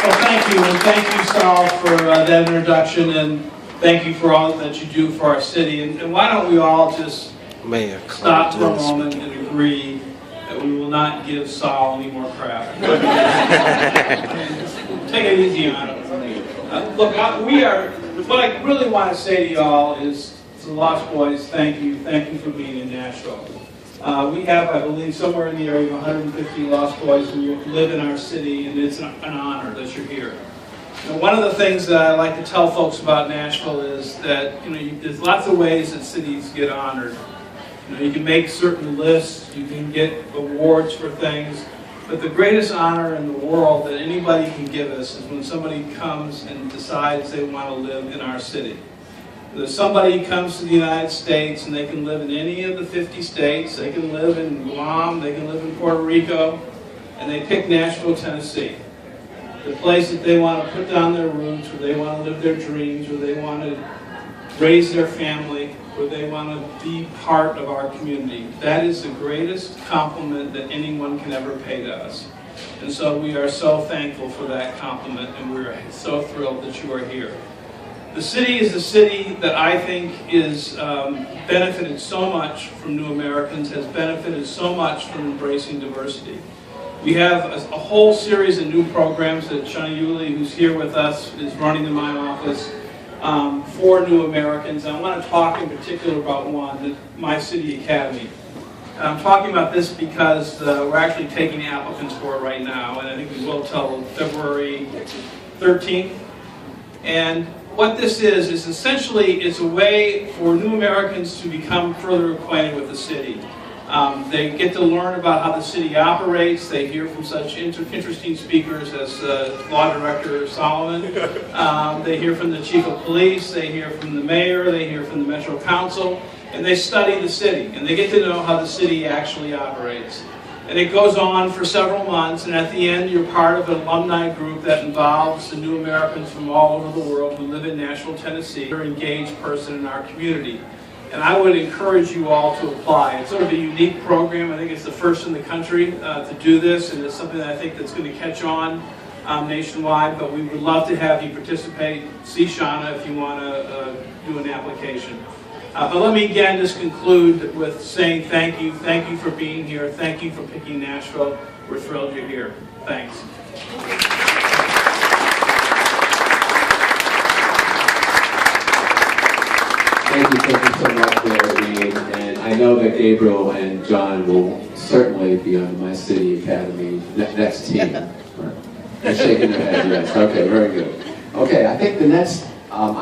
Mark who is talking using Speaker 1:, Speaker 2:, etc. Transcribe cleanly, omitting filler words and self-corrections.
Speaker 1: Well, thank you, and thank you, Saul, for that introduction, and thank you for all that you do for our city. And why don't we all just stop for a moment and agree that we will not give Saul any more crap. Take it easy on him. Look, what I really want to say to y'all is, to the Lost Boys, thank you for being in Nashville. We have, I believe, somewhere in the area of 150 Lost Boys who live in our city, and it's an honor that you're here. Now, one of the things that I like to tell folks about Nashville is that there's lots of ways that cities get honored. You can make certain lists, you can get awards for things, but the greatest honor in the world that anybody can give us is when somebody comes and decides they want to live in our city. If somebody comes to the United States and they can live in any of the 50 states, they can live in Guam, they can live in Puerto Rico, and they pick Nashville, Tennessee, the place that they want to put down their roots, where they want to live their dreams, where they want to raise their family, where they want to be part of our community. That is the greatest compliment that anyone can ever pay to us. And so we are so thankful for that compliment, and we're so thrilled that you are here. The city is a city that I think is benefited so much from New Americans, has benefited so much from embracing diversity. We have a whole series of new programs that Shana Yulee, who's here with us, is running in my office for New Americans. I want to talk in particular about one, My City Academy. I'm talking about this because we're actually taking applicants for it right now, and I think we will till February 13th. And what this is essentially it's a way for New Americans to become further acquainted with the city. They get to learn about how the city operates. They hear from such interesting speakers as Law Director Solomon. They hear from the Chief of Police. They hear from the Mayor. They hear from the Metro Council. And they study the city. And they get to know how the city actually operates. And it goes on for several months. And at the end, you're part of an alumni group that involves the New Americans from all over the world who live in Nashville, Tennessee, or engaged person in our community. And I would encourage you all to apply. It's sort of a unique program. I think it's the first in the country to do this, and it's something that I think that's going to catch on nationwide, but we would love to have you participate. See Shana if you want to do an application. But let me again just conclude with saying thank you. Thank you for being here. Thank you for picking Nashville. We're thrilled you're here. Thanks.
Speaker 2: Thank you so much, Larry, and I know that Gabriel and John will certainly be on My City Academy next team. They're shaking their head, yes. Okay, very good. Okay, I think the next